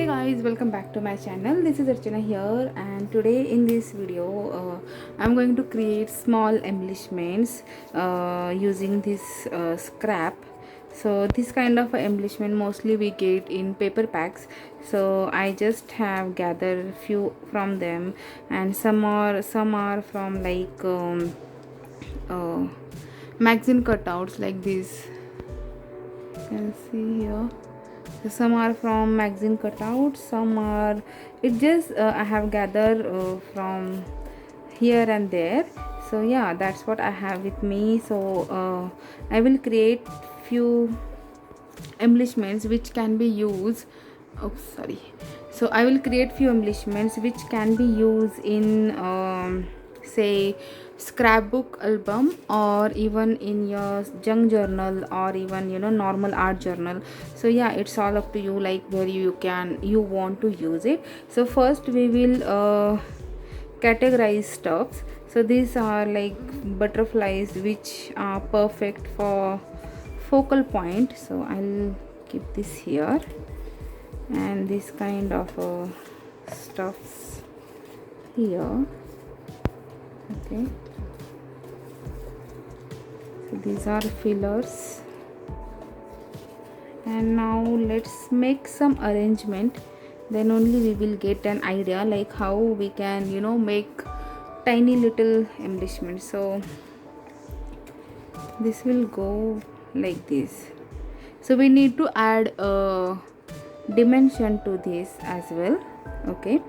Guys, welcome back to my channel. This is Archana here, and today in this video I'm going to create small embellishments using this scrap. So this kind of embellishment mostly we get in paper packs, so I just have gathered few from them, and some are from like magazine cutouts like this. You can see here. So some are from magazine cutouts, some are I have gathered from here and there. So yeah, that's what I have with me. So I will create few embellishments which can be used. Oh, sorry. So I will create few embellishments which can be used in say scrapbook album, or even in your junk journal, or even normal art journal. So yeah, it's all up to you, like where you want to use it. So first we will categorize stuffs. So these are like butterflies which are perfect for focal point. So I'll keep this here, and this kind of stuffs here. Okay, so these are fillers, and now let's make some arrangement, then only we will get an idea like how we can make tiny little embellishment. So this will go like this. So we need to add a dimension to this as well. Okay,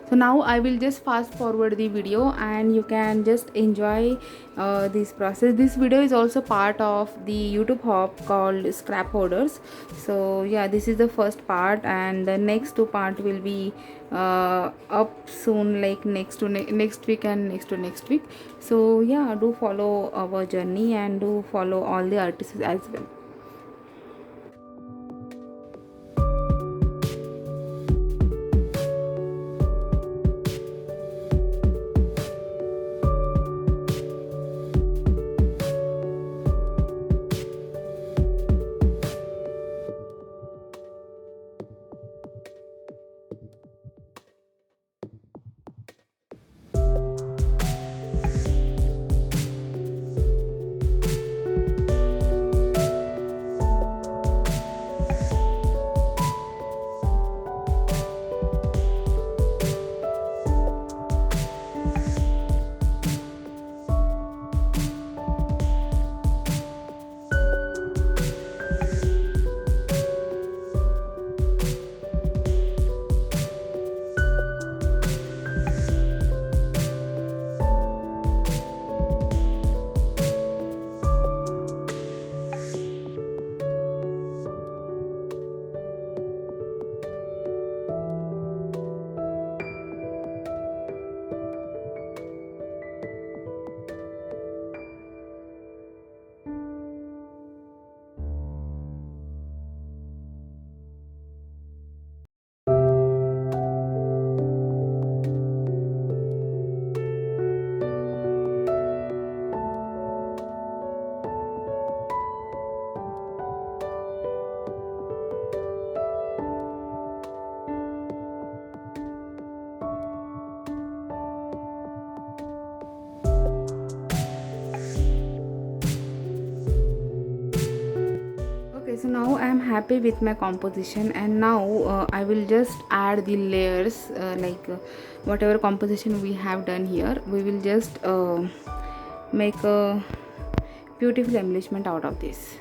so now I will just fast forward the video, and you can just enjoy this process. This video is also part of the YouTube hub called Scrap Hoarders. So yeah, this is the first part, and the next two part will be up soon, like next week and next to next week. So yeah, do follow our journey and do follow all the artists as well. So now I am happy with my composition, and now I will just add the layers, whatever composition we have done here, we will just make a beautiful embellishment out of this.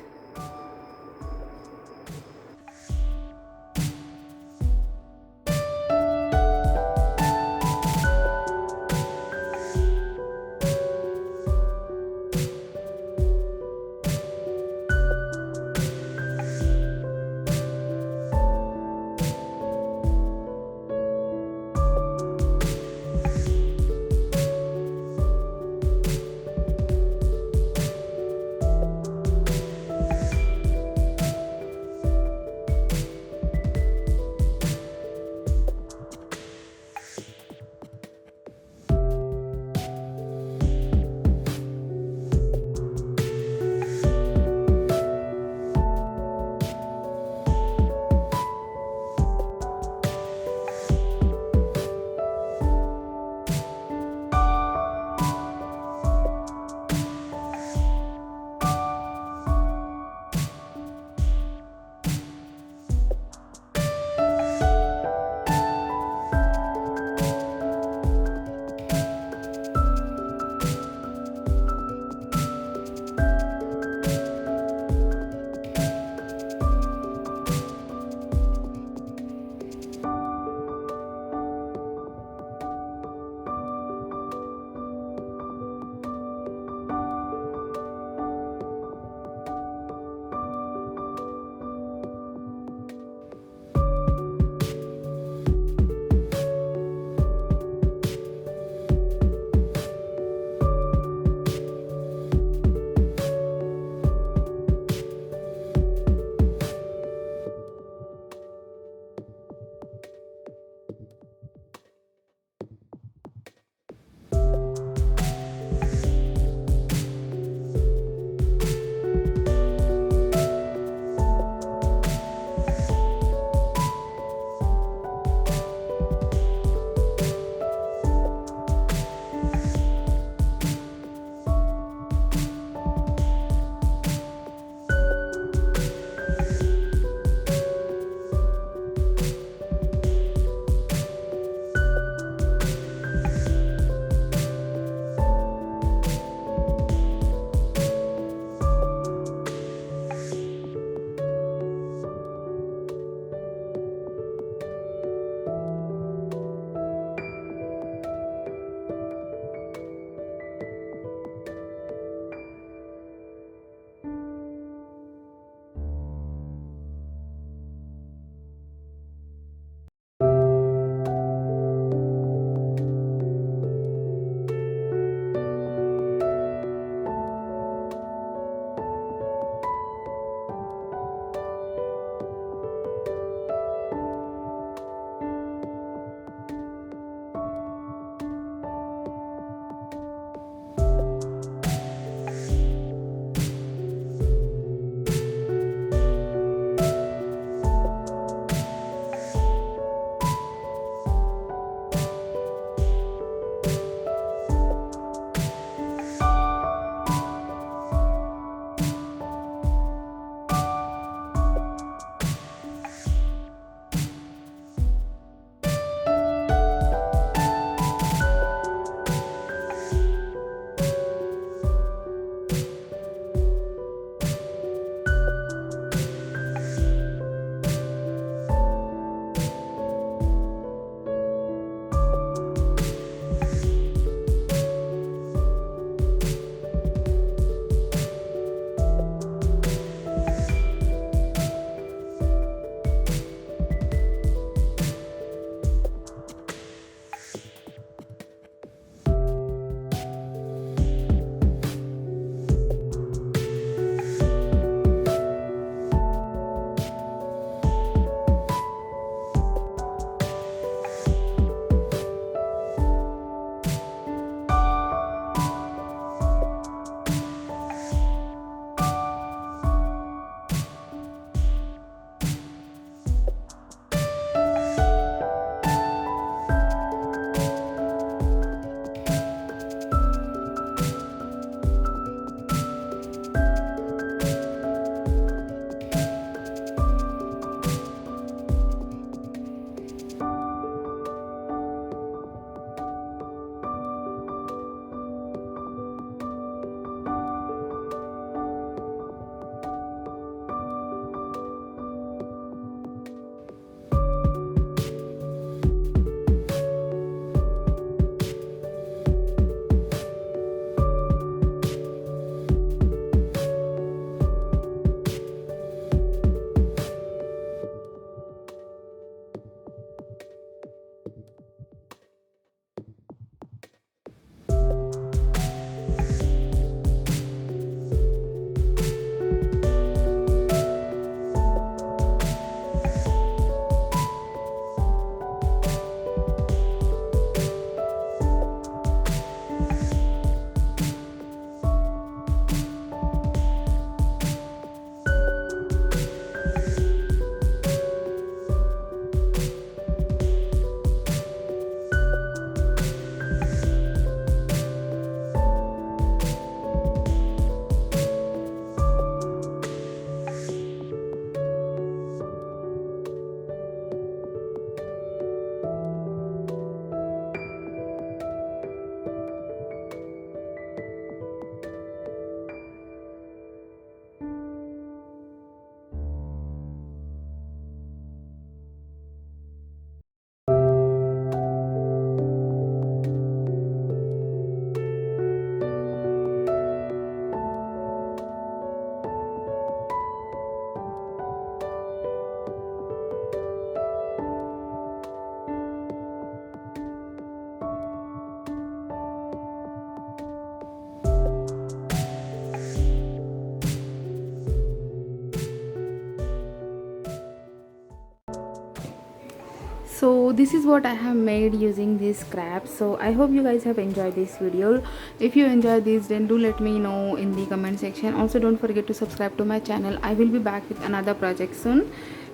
So this is what I have made using these scraps. So I hope you guys have enjoyed this video. If you enjoyed this, then do let me know in the comment section. Also don't forget to subscribe to my channel. I will be back with another project soon.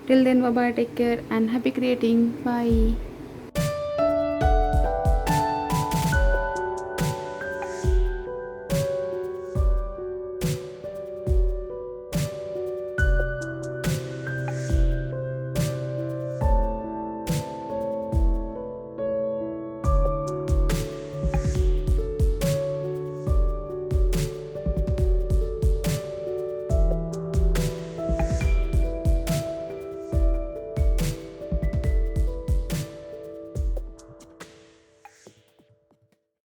Till then, bye bye, take care and happy creating. Bye.